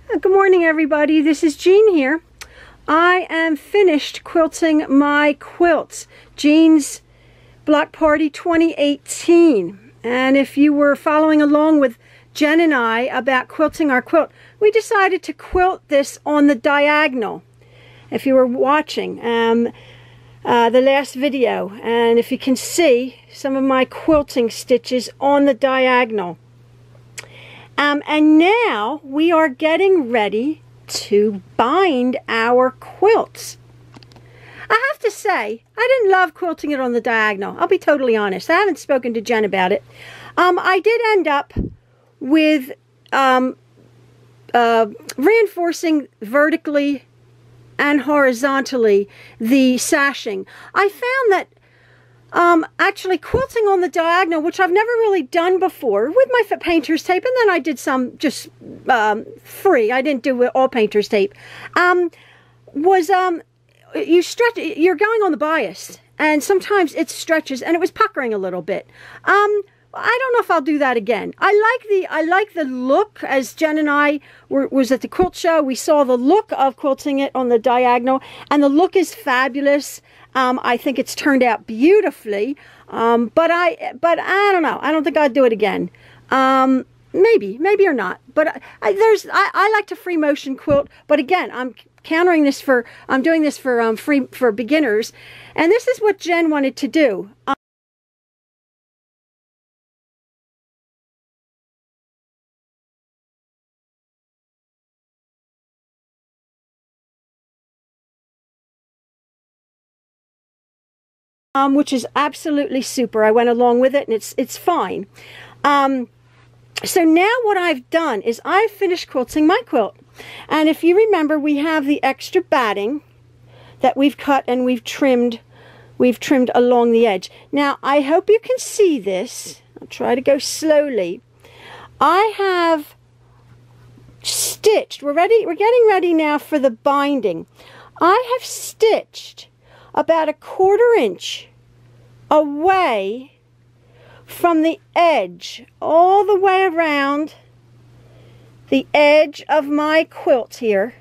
Good morning, everybody. This is Jean here. I am finished quilting my quilts. Jean's Block Party 2018. And if you were following along with Jen and I about quilting our quilt, we decided to quilt this on the diagonal. If you were watching the last video, and if you can see some of my quilting stitches on the diagonal. And now we are getting ready to bind our quilts. I have to say, I didn't love quilting it on the diagonal. I'll be totally honest. I haven't spoken to Jen about it. I did end up with reinforcing vertically and horizontally the sashing. I found that actually quilting on the diagonal, which I've never really done before, with my painter's tape, and then I did some just free, I didn't do all painter's tape, was you stretch, you're going on the bias, and sometimes it stretches, and it was puckering a little bit. I don't know if I'll do that again. I like the look. As Jen and I was at the quilt show, we saw the look of quilting it on the diagonal, and the look is fabulous. I think it's turned out beautifully, but I don't know. I don't think I'd do it again. Maybe or not. But I like to free motion quilt. But again, I'm doing this for for beginners, and this is what Jen wanted to do. Which is absolutely super. I went along with it, and it's fine. So now what I've done is I've finished quilting my quilt. And if you remember, we have the extra batting that we've cut and we've trimmed along the edge. Now, I hope you can see this. I'll try to go slowly. I have stitched. We're getting ready now for the binding. I have stitched about 1/4 inch away from the edge, all the way around the edge of my quilt here,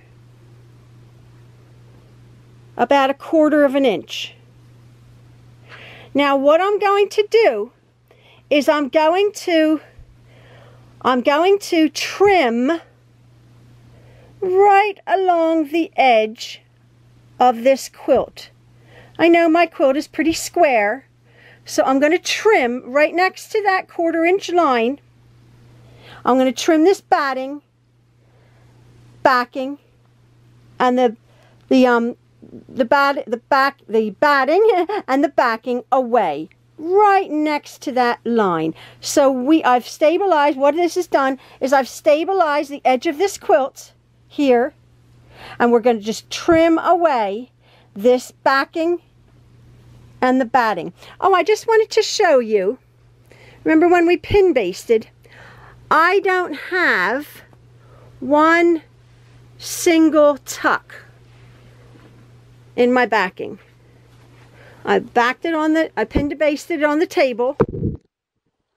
about 1/4 inch. Now what I'm going to do is I'm going to trim right along the edge of this quilt. I know my quilt is pretty square, so I'm going to trim right next to that 1/4 inch line. I'm going to trim this backing, and the batting and the backing away, right next to that line. So I've stabilized. What this has done is I've stabilized the edge of this quilt here, and we're going to just trim away this backing and the batting. Oh, I just wanted to show you, remember when we pin basted, I don't have one single tuck in my backing. I backed it on I pinned basted it on the table.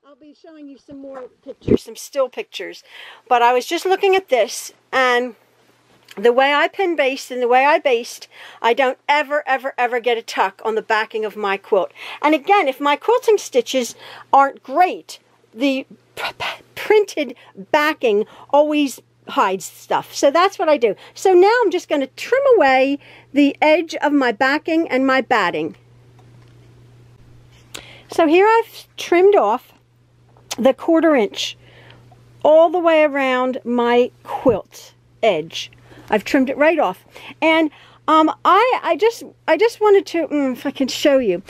I'll be showing you some more pictures, some still pictures, but I was just looking at this, and the way I pin baste and the way I baste, I don't ever get a tuck on the backing of my quilt. And again, if my quilting stitches aren't great, the printed backing always hides stuff. So that's what I do. So now I'm just going to trim away the edge of my backing and my batting. So here I've trimmed off the 1/4 inch all the way around my quilt edge. I've trimmed it right off, and I just wanted to, if I can show you,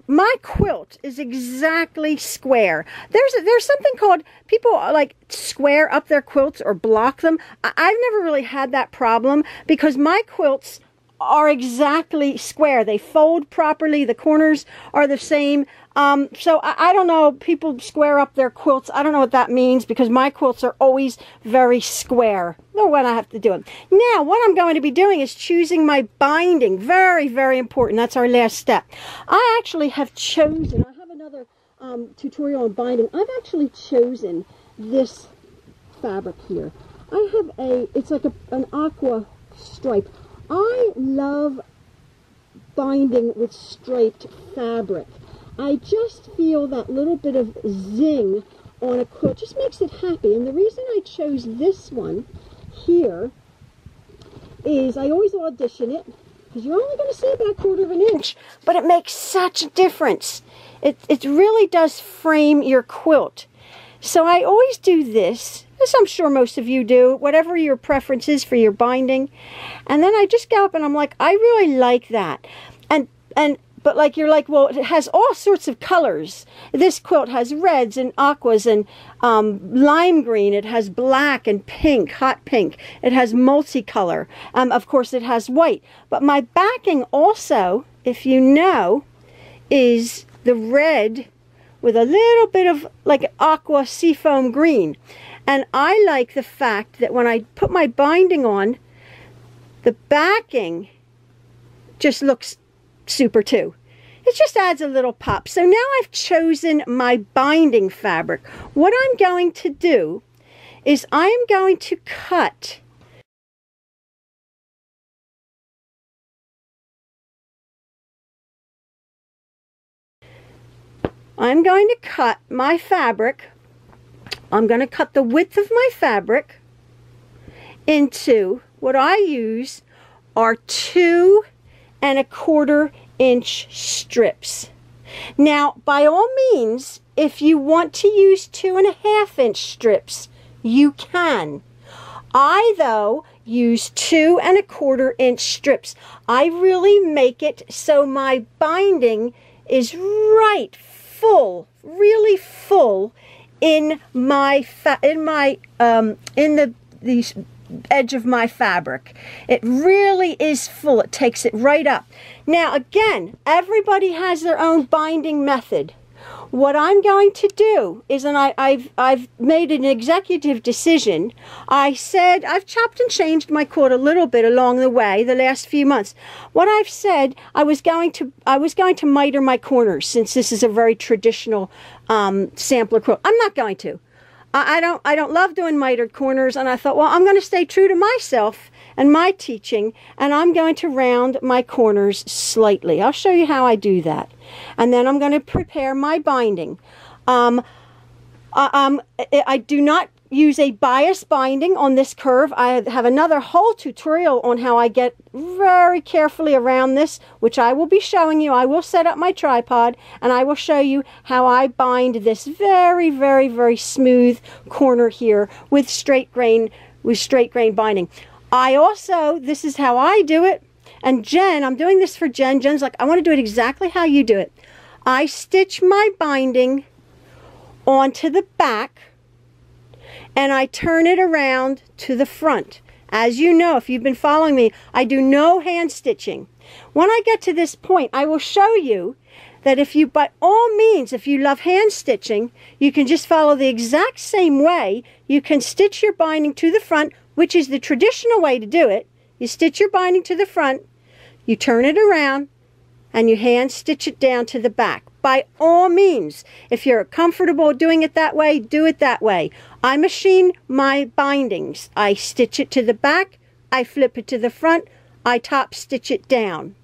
my quilt is exactly square. There's something called, people like square up their quilts or block them. I've never really had that problem because my quilts are exactly square. They fold properly. The corners are the same. So I don't know, people square up their quilts. I don't know what that means because my quilts are always very square. No, when I have to do them. Now, what I'm going to be doing is choosing my binding. Very, very important. That's our last step. I actually have chosen, I have another tutorial on binding. I've actually chosen this fabric here. I have it's like an aqua stripe. I love binding with striped fabric. I just feel that little bit of zing on a quilt just makes it happy. And the reason I chose this one here is I always audition it, because you're only going to see about a quarter of an inch, but it makes such a difference. It really does frame your quilt. So I always do this, as I'm sure most of you do, whatever your preference is for your binding. And then I just go up and I'm like, I really like that. But like, you're like, well, it has all sorts of colors. This quilt has reds and aquas and lime green. It has black and pink, hot pink. It has multicolor. Of course, it has white. But my backing also, if you know, is the red with a little bit of like aqua seafoam green. And I like the fact that when I put my binding on, the backing just looks super too. It just adds a little pop. So now I've chosen my binding fabric. What I'm going to do is I'm going to cut my fabric. I'm going to cut the width of my fabric into what I use are 2 1/4 inch strips. Now, by all means, if you want to use 2 1/2 inch strips, you can. I, though, use 2 1/4 inch strips. I really make it so my binding is right full, really full in the edge of my fabric. It really is full. It takes it right up. Now again, everybody has their own binding method. What I'm going to do is, and I've made an executive decision. I said, I've chopped and changed my quilt a little bit along the way the last few months. What I've said, I was going to miter my corners, since this is a very traditional sampler quilt. I'm not going to. I don't love doing mitered corners, and I thought, well, I'm going to stay true to myself and my teaching, and I'm going to round my corners slightly. I'll show you how I do that. And then I'm going to prepare my binding. I do not use a bias binding on this curve. I have another whole tutorial on how I get very carefully around this, which I will be showing you. I will set up my tripod and I will show you how I bind this very, very, very smooth corner here with straight grain binding. I also, this is how I do it. And Jen, I'm doing this for Jen. Jen's like, I want to do it exactly how you do it. I stitch my binding onto the back and I turn it around to the front. As you know, if you've been following me, I do no hand stitching. When I get to this point, I will show you that if you, by all means, if you love hand stitching, you can just follow the exact same way. You can stitch your binding to the front, which is the traditional way to do it. You stitch your binding to the front, you turn it around, and you hand stitch it down to the back. By all means, if you're comfortable doing it that way, do it that way. I machine my bindings. I stitch it to the back, I flip it to the front, I top stitch it down.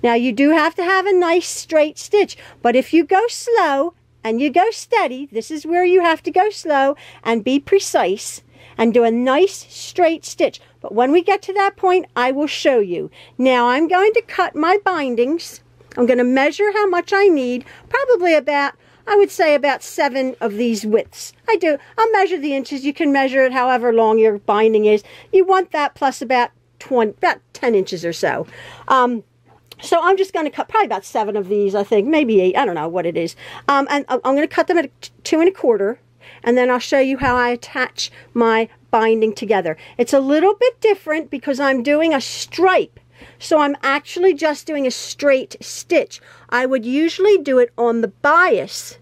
Now you do have to have a nice straight stitch, but if you go slow and you go steady, this is where you have to go slow and be precise and do a nice straight stitch. But when we get to that point, I will show you. Now I'm going to cut my bindings. I'm going to measure how much I need, probably about, I would say about 7 of these widths. I'll measure the inches. You can measure it however long your binding is. You want that plus about 10 inches or so. So I'm just going to cut probably about 7 of these, I think, maybe 8, I don't know what it is. And I'm going to cut them at 2 1/4, and then I'll show you how I attach my binding together. It's a little bit different because I'm doing a stripe. So I'm actually just doing a straight stitch. I would usually do it on the bias,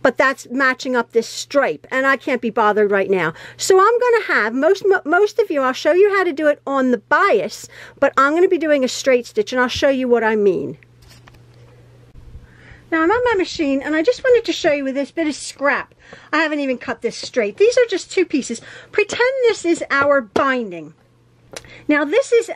but that's matching up this stripe, and I can't be bothered right now. So I'm going to have, most of you, I'll show you how to do it on the bias, but I'm going to be doing a straight stitch, and I'll show you what I mean. Now I'm on my machine, and I just wanted to show you with this bit of scrap. I haven't even cut this straight. These are just 2 pieces. Pretend this is our binding. Now this is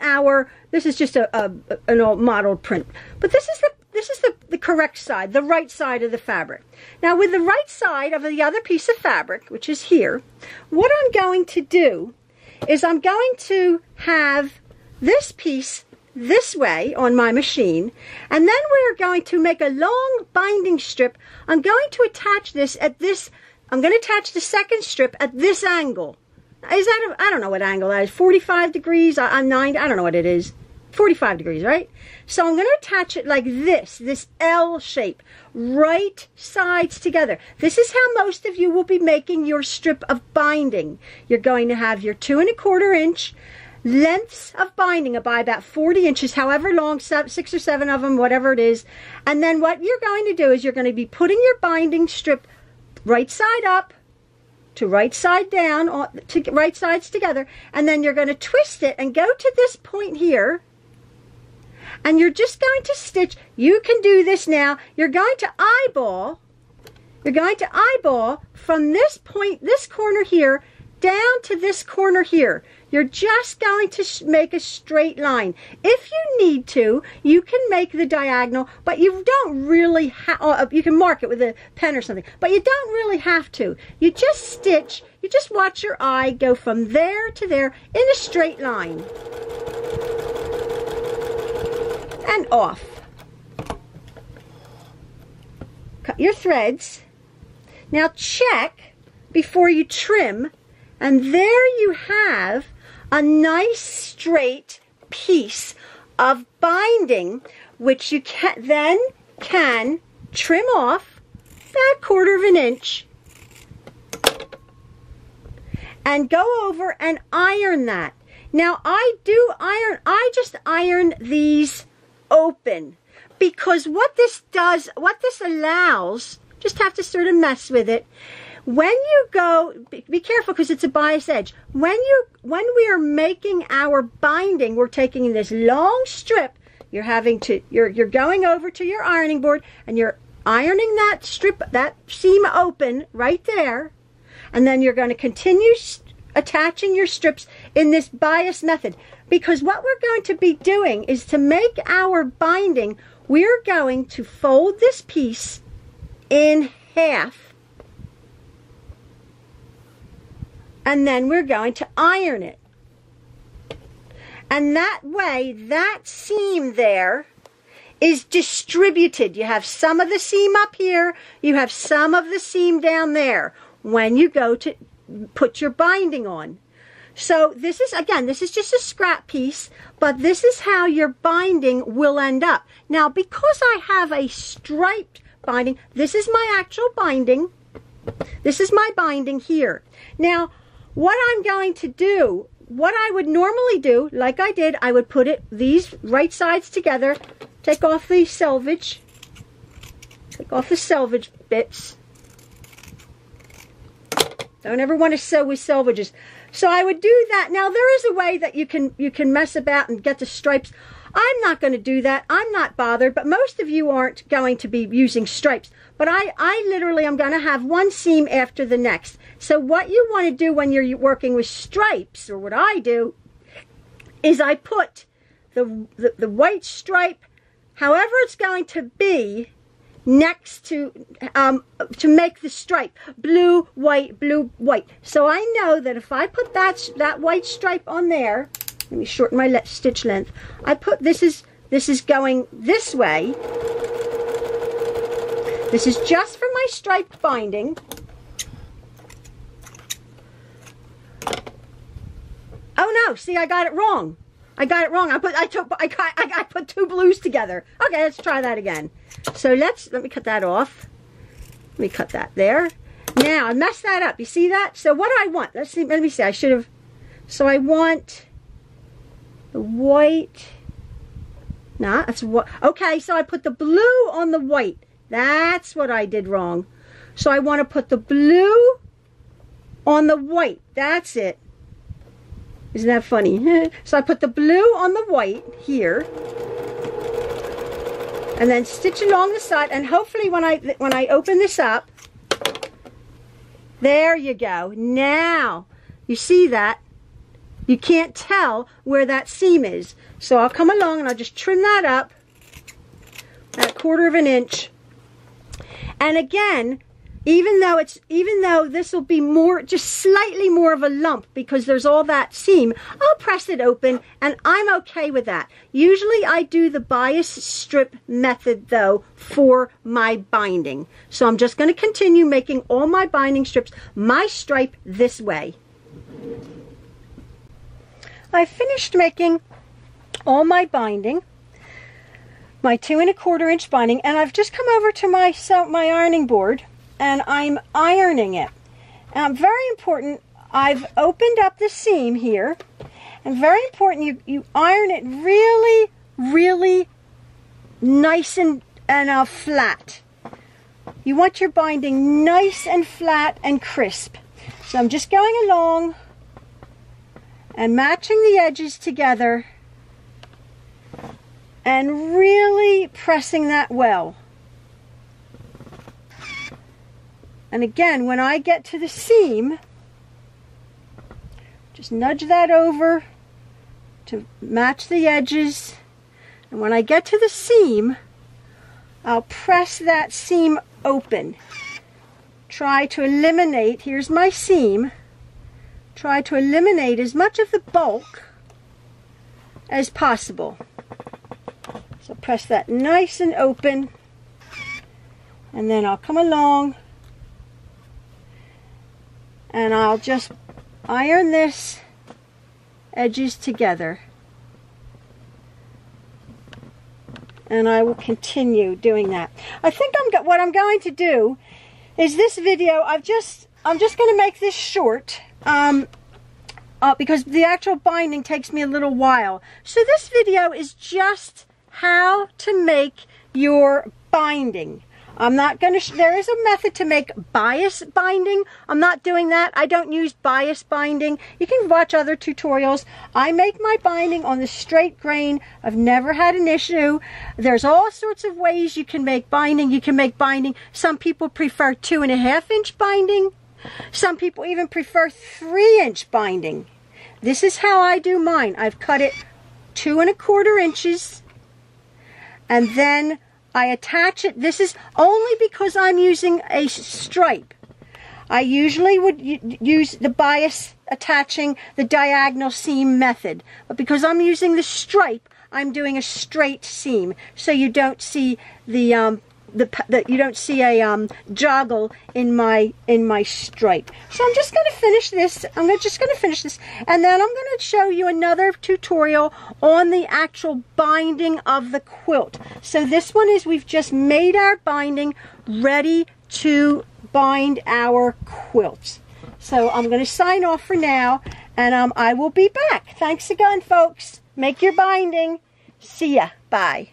just an old modeled print, but this is the correct side, the right side of the fabric. Now with the right side of the other piece of fabric, which is here, what I'm going to do is I'm going to have this piece this way on my machine, and then we're going to make a long binding strip. I'm going to attach this at this, I'm going to attach the second strip at this angle. Is that, I don't know what angle that is, 45 degrees, I'm 90, I don't know what it is. 45 degrees, right? So I'm going to attach it like this L shape, right sides together. This is how most of you will be making your strip of binding. You're going to have your 2 1/4 inch lengths of binding by about 40 inches, however long, 6 or 7 of them, whatever it is. And then what you're going to do is you're going to be putting your binding strip right side up to right side down, to right sides together, and then you're going to twist it and go to this point here, and you're just going to stitch. You can do this now. You're going to eyeball from this point, this corner here, down to this corner here. You're just going to make a straight line. If you need to, you can make the diagonal, but you don't really have, you can mark it with a pen or something, but you don't really have to. You just stitch, you just watch your eye go from there to there in a straight line. And off. Cut your threads. Now check before you trim, and there you have a nice straight piece of binding, which you then can trim off that 1/4 inch and go over and iron that. Now I just iron these open, because what this does, what this allows, just have to sort of mess with it. When you go, be careful because it's a bias edge. When we are making our binding, we're taking this long strip. You're going over to your ironing board and you're ironing that strip, that seam open right there, and then you're going to continue attaching your strips in this bias method. Because what we're going to be doing is, to make our binding, we're going to fold this piece in half. And then we're going to iron it. And that way, that seam there is distributed. You have some of the seam up here, you have some of the seam down there when you go to put your binding on. So this is, again, this is just a scrap piece, but this is how your binding will end up. Now, because I have a striped binding, this is my actual binding. This is my binding here. Now, what I'm going to do, what I would normally do, like I did, I would put these right sides together, take off the selvage bits. Don't ever want to sew with selvages. So I would do that. Now there is a way that you can mess about and get the stripes. I'm not going to do that. I'm not bothered, but most of you aren't going to be using stripes. But I literally am going to have one seam after the next. So what you want to do when you're working with stripes, or what I do, is I put the white stripe, however it's going to be, next to make the stripe blue, white, blue, white. So I know that if I put that white stripe on there, let me shorten my stitch length. I put this is going this way. This is just for my striped binding. Oh no! See, I got it wrong. I got it wrong. I put 2 blues together. Okay, let's try that again. So let me cut that off. Let me cut that there. Now I messed that up. You see that? So what do I want? Let's see. Let me see. I should have. So I want the white. Nah, that's what. Okay, so I put the blue on the white. That's what I did wrong. So I want to put the blue on the white. That's it. Isn't that funny? So I put the blue on the white here. and then stitch along the side, and hopefully when I open this up, there you go. Now you see that you can't tell where that seam is, so I'll come along and I'll just trim that up at 1/4 of an inch. And again, even though this will be more, just slightly more of a lump because there's all that seam, I'll press it open and I'm okay with that. Usually I do the bias strip method though for my binding. So I'm just going to continue making all my binding strips, my stripe this way. I finished making all my binding, my 2 1/4 inch binding, and I've just come over to my ironing board and I'm ironing it. Very important, I've opened up the seam here, and very important, you iron it really, really nice and flat. You want your binding nice and flat and crisp. So I'm just going along and matching the edges together and really pressing that well. And again, when I get to the seam, just nudge that over to match the edges. And when I get to the seam, I'll press that seam open. Try to eliminate, here's my seam, try to eliminate as much of the bulk as possible. So press that nice and open, and then I'll come along and I'll just iron this edges together, and I will continue doing that. I think what I'm going to do is this video, I'm just going to make this short because the actual binding takes me a little while. So this video is just how to make your binding. I'm not going to, there is a method to make bias binding. I'm not doing that. I don't use bias binding. You can watch other tutorials. I make my binding on the straight grain. I've never had an issue. There's all sorts of ways you can make binding. You can make binding. Some people prefer 2 1/2 inch binding. Some people even prefer 3 inch binding. This is how I do mine. I've cut it 2 1/4 inches, and then I attach it. This is only because I'm using a stripe. I usually would use the bias attaching the diagonal seam method, but because I'm using the stripe, I'm doing a straight seam, so you don't see you don't see a joggle in my stripe. So I'm just going to finish this. Just going to finish this, and then I'm going to show you another tutorial on the actual binding of the quilt. So this one is, we've just made our binding ready to bind our quilts. So I'm going to sign off for now, and I will be back. Thanks again, folks. Make your binding. See ya. Bye.